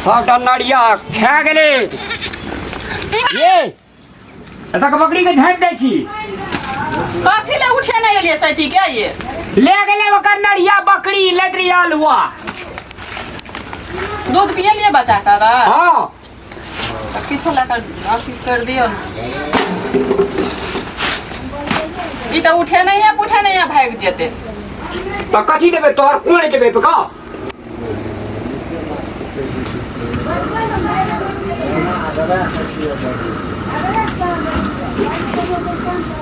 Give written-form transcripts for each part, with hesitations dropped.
सबटा नड़िया खा गेले ये ऐसा के बकरी के झाँप दै छी काफी ले उठे नहीं लिए सटी क्या ये ले गेले ओकर नड़िया बकरी लेदरी अलुआ दूध पिए लिए बचा कर हां किछो लेकर अथी कर दियो ई तो उठे नहीं है भाग जेते तो कथी देबे तोहर कोन देबे पे का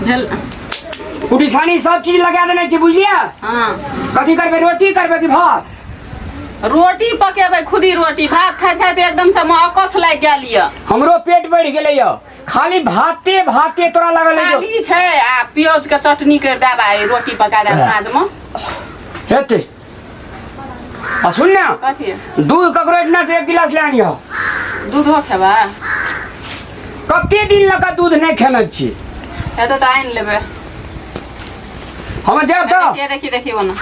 झल कुटी सानी सब चीज लगा देने छी बुझलिया हां कथी करबे रोटी करबे कि भात रोटी पकेबे खुदी रोटी भात खाइ खाइ एकदम से मौकछ लाग गेल ये हमरो पेट बढ़ गेले य खाली भाते भाते तोरा लगल है खाली छै आ प्याज के चटनी कर देबे रोटी पका दे साँझ में हेते आ सुन ना कथी दूध ककरो इतना से 1 गिलास ले आनियो दूध हो खेबा कते दिन लगा दूध नहीं खेने छी एतो त आइन लेबे हम जाब तो देखी बना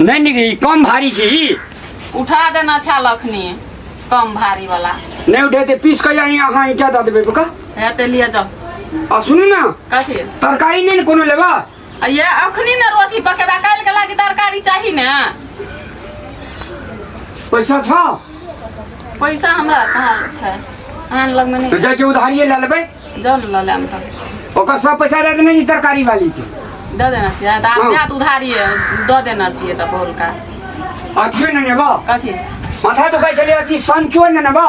नहीं निकी कम भारी छी उठा देना छा लखनी कम भारी वाला नहीं उठेते पीस के यहीं अहाँ ईटा द देबे पका हेते लिए जाओ आ सुन ना कथी तरकारी नहीं कोनो लेबा ये अखनी ने रोटी पकेबा काल के लागी तरकारी चाही ने पैसा छ पैसा हमरा कहाँ छै आन लग में तो नहीं जाके उधारिये ले लेबे जाओ न ल लेम त ओकर सब पैसा दे देने तरकारी वाली के दे देना चाहिए त आप जात उधारी दे देना चाहिए त बोल का अथी नहीं नेबा कथी माथा तो कह चले अथी संचो नहीं नेबा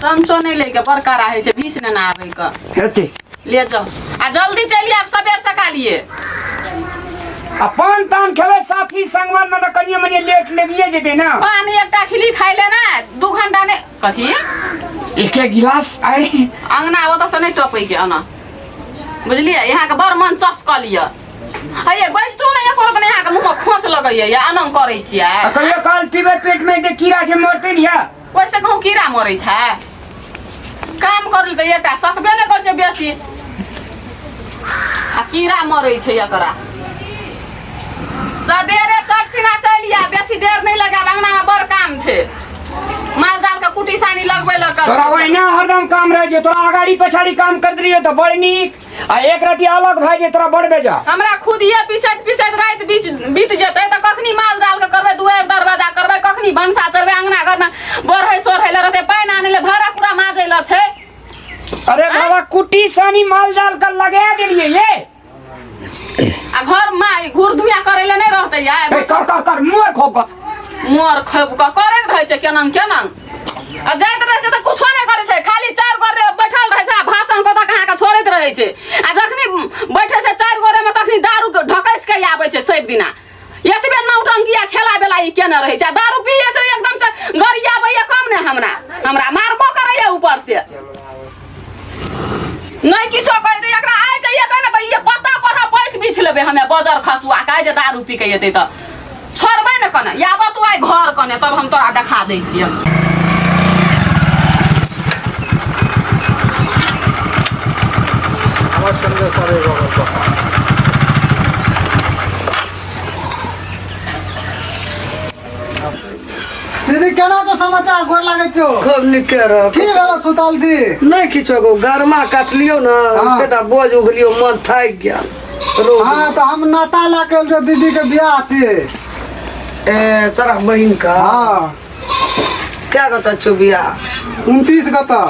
संचो नहीं लेके बड़का रहे छै 20 ने ना आवे का हेते ले जाओ आ जल्दी चलिए आप सबेर से खा लिए अपन तान खेले साथी संगवान में तो कनिए मनिए लेट लेगिए जेते ना पानी एकटा खिली खाइ ले ना 2 घंटा ने कथी एक गिलास अरे अंगना वो तो से नहीं टपै के आना बुझलिए यहाँ के बड़ मन चस क लिया हे बैठतो ना एको रकम यहाँ के मुंह में खोंच लगैया या अनंग करै छियै कहियो काल पीबे पेट में दे कीड़ा जे मरते न या वैसे कहूँ कीड़ा मरै छै काम करल त एटा सकबे नै कर छै बेसी आ कीड़ा मरै छै एकरा सबेरे चरसिना चलिया बेसी देर नहीं लगाब अंगना में बड़ काम छै माल जाल के कुटी सानी लगबै ल कर तोरा ओहिना हरदम काम रह जे तोरा आगाड़ी पछाड़ी काम कर दियो तो बड़ नीक आ एक राती अलग भाई जे तोरा बड़ बेजा हमरा खुदिए पिसैत रात बीत जेतै त कखनी माल जाल के करबै दुआर दरवाजा करबै कखनी भंसा करबै अंगना घर में बढ़ै सोढ़ै ल रहतै पानि आनै ले भरा पूरा माजै ल छै अरे बाबा कुटी सानी माल जाल का लगा देलिए ये आ घर में घूर धुया करे ले नहीं रहते यार कर मोर खोप का मोर खोप का करे रहे छै केनंग आ जाइत रहे छै त कुछो नहीं करे छै खाली 4 गोरे बैठल रहे छै भाषण को त कहां का छोड़ैत रहे छै आ जखनी बैठे छै 4 गोरे में तखनी दारू के ढकैस के आबै छै सब दिना एतबे नौटंकिया खेला बेला ई केने रहे छै दारू पिए छै एकदम से गरियाबैया कम ने हमरा मारबो करैया ऊपर से नहीं किछो कह दे एकरा आइ जाइए कहने त ये पत्ता पर पैठ बिछ लेबे हमें बाजार खसुआ काहे जे दारू पी के एते त छोड़बै न कने याबा तू आइ घर कने तब हम तोरा देखा दै छियै हमर संगे करे दीदी केना तो समाचार गोर लागै छौ खूब निके रह की भेलो सुताल जी नहीं किछो गो गरमा काटलियो ना सेटा बोझ उगलियो मन थाक गेल हां तो हम नाता ला के जो दीदी के बियाह छै ए तोरा बहिन का हां क्या कहता छु बियाह 29 गता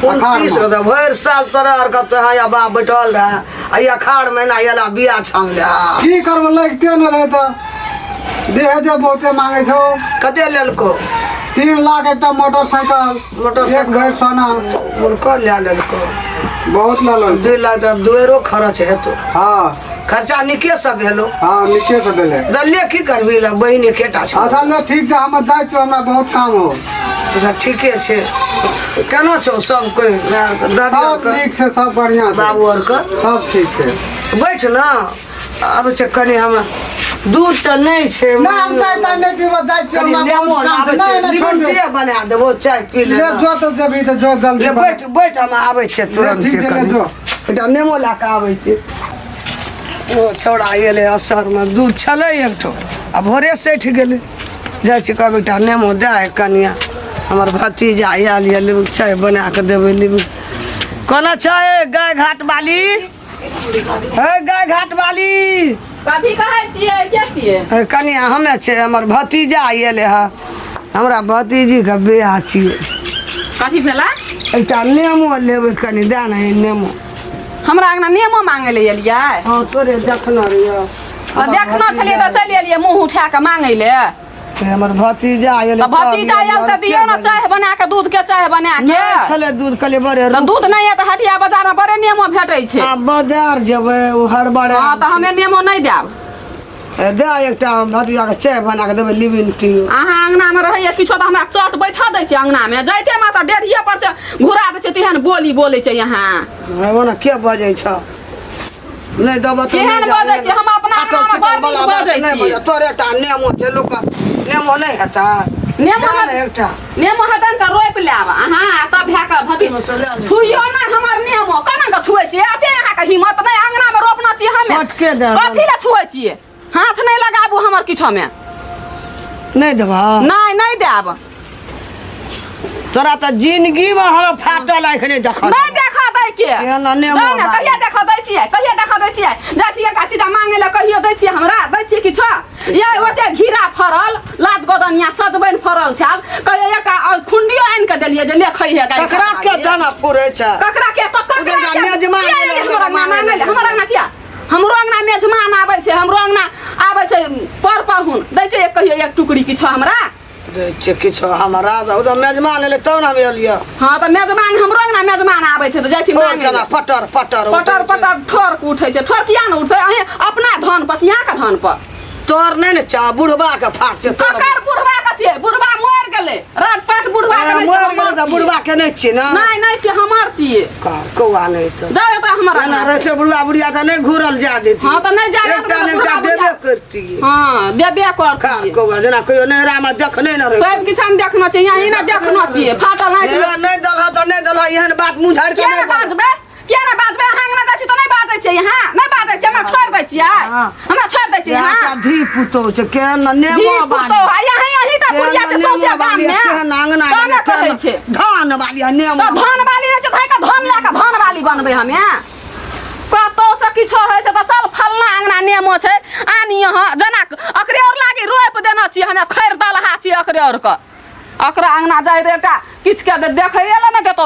29 गता भर साल तोरा और कहता है या बाप बैठल रहा आ ये अखाड़ महीना येला बियाह छान ले की करब लगते न रहे त देह जे बहुते मांगे छौ कते लेलको 3 लाख एकटा मोटरसाइकिल एक घर सोना उनको ले लेलको बहुत लालन 2 लाख तब दुएरो खर्च हेतो हां खर्चा निके सब भेलो हां निके से भेले दल्ले की करबी ल बहिन केटा छ असल में ठीक छै हम जाय छी हमरा बहुत काम हो अच्छा ठीके छै केना छौ सब कोई सब नीक छै सब बढ़िया छै बाबू और का सब ठीक छै बैठ ना अब कनी हम दूध तो नहीं छे ना हम चाय त नहीं पीबो जाय छी हमरा बहुत काम छै नहीं नहीं छोड़ दे बना देबो चाय पी ले जो तो जबी तो जो जल्दी बैठ हम आबै छै तुरंत ठीक छै ले जो बेटा नेमो ला के आबै छै ओ छोड़ा गेले असर में दूध छले एक ठो आ भोरे सैठ गेले जाइ छी कहबै टा नेमो दे कनिया हमर भतीजा आयल ये लेबै चाय बना के देबै लेबै कोना चाय गाय घाट वाली हे गाय घाट वाली कथी कहै छियै के छियै हे कनिया हमे छै हमर भतीजा आयल है हमरा भतीजी के बियाह छियै कथी भेला एकटा नेमो लेबै कनि दे ने नेमो हमरा अंगना नेमो मांगे ले एलियै हाँ तोरे देखना रहियो देखना छलियै तऽ चलि एलियै मुंह उठा के मांगे ले हमर भतीजा आयल तऽ भतीजा आयल तऽ दियौ ने चाय बना के दूध के चाय बना के छले दूध कले बड़े तऽ दूध नहीं है तऽ हटिया बाजार में बड़े नेमो भेटै छै आ बाजार जेबै ओ हड़बड़े हाँ तऽ हमे नेमो नहीं देब दे एकटा भतीजा के चाय बना के देबै लिविन टी अहाँ अंगना में रहैया किछो तऽ हमरा चट बैठा दै छै अंगना में जाइते मा तऽ डेढ़िए पर से घुरा दै छै तेहन बोली बोलै छै यहाँ ओना के बजै छ नहीं दब तो केहन बजै छै हम अपना अंगना में बड़ नीक बजै छी तोरे टा नेमो छै लोक नेमो नहीं हेता नेमो एकटा नेमो हेतन तऽ रोपि लेब अहाँ तब भए कऽ भती छुइयो ना हमर नेमो केना कऽ छुए छियै एते अहाँके हिम्मत नहीं अंगना में रोपना छी हमे छटके दे कथी ले छुए छियै हाथ नहीं लगाबू हमर किछो में नहीं देबा नहीं देब तोरा त जिंदगी में हम फाटल एखने देख नहीं देखा दै के एना नेमो नहीं ना कहिया देखा दै छियै जा छियै का चीज मांगे ले कहियो दै छियै हमरा दै छियै किछो या ओते घीरा फरल लात गोदनिया सजबैन फरल छाल कहियो एकटा खुंडियो आनि के देलियै जे ले खइहे गाय ककरा के दाना फुरै छै ककरा के तो ककरा के मेजमान हमर अंगना किया हमरो अंगना मेजमान आबै छै हमरो अंगना आबै छै पर पाहुन दै छै कहियो एक टुकड़ी किछो हमरा दै छै किछो हमरा त मेजमान एले तब ना हम एलियै हाँ तऽ मेजमान हमरो अंगना मेजमान आबै छै तऽ जाइ छी मांगे ले पटर पटर पटर पटर ठोर के उठै छै ठोर किया न उठै अहीं अपना धान पर किया के धान पर तोर नहीं ने चा बुढ़बा के फाट छै ककर बुढ़वा के छियै बुढ़वा मर गेलै राजपाट बुढ़वा के नहीं मोर गेल त बुढ़बा के नहीं छी ना नहीं छियै हमर छियै कौआ नहीं त जाओ त हमर ना रहते बुढ़ा बुढ़िया त नहीं घूरल जा देती हाँ त नहीं जा एकटा ने एकटा देबे करती हाँ देबे करती खार कौआ जना कहियो नहरा में देखने न रहे सब किछ हम देखना छै यहीं ना देखना छियै फाटल नहीं दलह त नहीं दलह एहन बात मुंह झाड़ के किया नहीं बाजबे किया ना बाजबे अहाँ अंगना दै छी त नहीं बाजै छियै यहाँ नहीं बाजै छियै हमरा छोड़ दै छियै हमरा छोड़ दै छियै यहाँ यहाँ धी पुतो छै के न नेमो बाली यहीं त बुढ़िया छै सौसे गाम में अंगना काने कहै छै धान वाली नेमो त धान वाली नै छै धइ के धान ला के धान वाली बनबै हमे कतौ से किछो होइ छै त चल फलना अंगना नेमो छै आनी यहाँ जना अकरे और लागी रोप देना छी हमे खैर दलहा छी अकरे और के अकरा अंगना जाय रे एकटा किछ के देखै ले न देतौ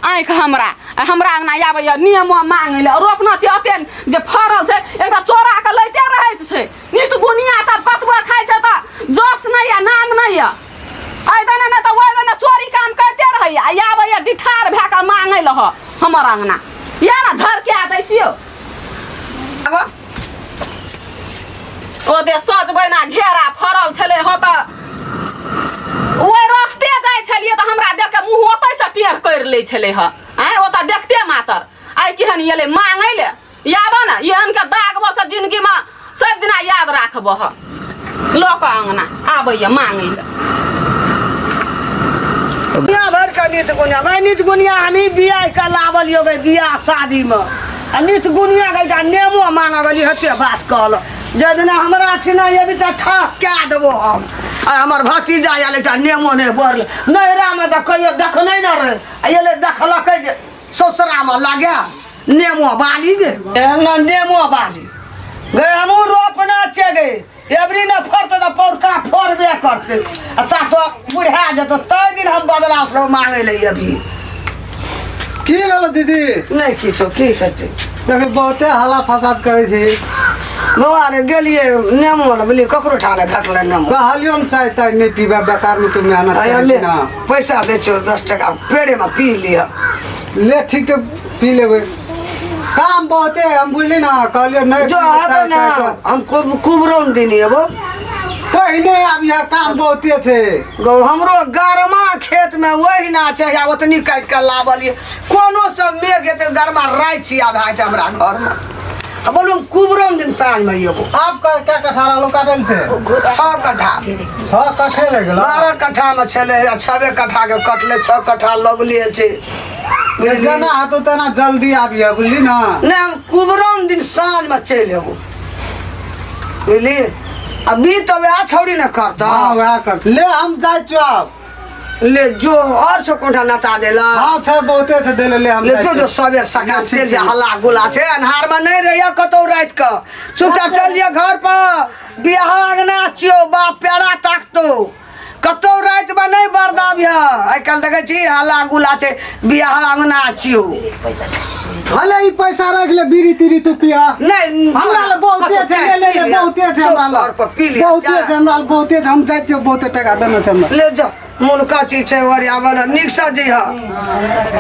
आँख हमरा अंगना आबैया नेमो मांगे ले रोपना छी अते जे फरल छै एकटा चोरा के लैते रहैत छै नीत गुनिया सब कतबो खाइ छै त जोश नहीं या नाम नहीं या आई दने न त ओइ दने चोरी काम करते रहैया आबैया डिठार भए के मांगे ल हमर अंगना या ना झरके दै छियो अब ओ दे सजबै ना घेरा फरल छले हो त ओइ रास्ते जाय छलिए त हमरा देख के मुंह ओतै से टेढ़ कर लै छले ह आय ओत देखते मातर आइ केहन एले मांगे ले याब ना एहन के दागबो से जिंदगी में सब दिना याद राखबो ह लोक अंगना आबैया मांगे ले दुनिया भर का नित गुनिया हमी बियाह का लावल यो बियाह शादी में आ नित गुनिया का नेमो मांगा गली हते बात कहल जे दिना हमरा छिना ये भी त ठक के देबो हम आ हमर भतीजा आयल एकटा नेमो नहीं बढ़ल नहरा में त कहियो देख नहीं न रहे आ एले देखलक जे ससुरा में लागे नेमो बाली गे एना नेमो बाली गे हमू रोपना छे गे एबरी न फरते त पौरका फरबे करते आ ता तो बुढ़ा जत तै दिन हम बदला से मांगे ले अभी की गल दीदी नहीं किछो की हेतै देखे बहुते हल्ला फसाद करे छै बउआ रे गेलिए नेमो न बोली ककरो ठाने भेटले नेमो कहलियो न चाय ताय नहीं पीबे बेकार में तू मेहनत करे ले छी ना पैसा दे छो 10 टका पेड़े में पी लिया ले ठीक तो पी लेबे काम बहुते हम बोली ना कहलियो नहीं जो आता ना हम कुबरौन दिन एबो पहले अब यह काम बहुते छे गौ हमरो गरमा खेत में वही ना छै या ओतनी काट के लावलिए कोनो सब मेघ एते गरमा राइ छी आब आइत हमरा घर में अब बोलूं कुबरौन दिन साँझ में एबो आपका क्या कठा रहलो काटल से 6 कट्ठा 6 कट्ठे रह गेलो 12 कट्ठा में छले 6 कट्ठा के कटले 6 कट्ठा लगले छै ये जना हाथो तना जल्दी आबिया बुझली ना नहीं हम कुबरौन दिन साँझ में चल एबो बुझली अभी तो वह छोड़ी न करता हाँ वह कर ले हम जाए चुप ले जो और से कोठा नचा देला हाँ छे बहुते छे दे ले हम ले जो सबेर सकाल चल जा हल्ला गुला छे अन्हार में नहीं रहिया कतौ रात का चुपचाप चल जा घर पर बियाह अंगना छियो बाप प्यारा ताकतो कतौ रात में नहीं बर्दाव है आई कल देखे छी हल्ला गुला छे बियाह अंगना छियो भले ई पैसा रख ले बीड़ी तीरी तू पिया नहीं हमरा ले बहुते छे ले ले बहुते छे हमरा ले बहुते छे हमरा ले बहुते छे हम जाइते बहुते टका देना छे हमरा ले जा मुनका चीज छे वरिया वाला निक से जी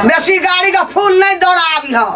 बेसी गाड़ी का फूल नहीं दौड़ाबी है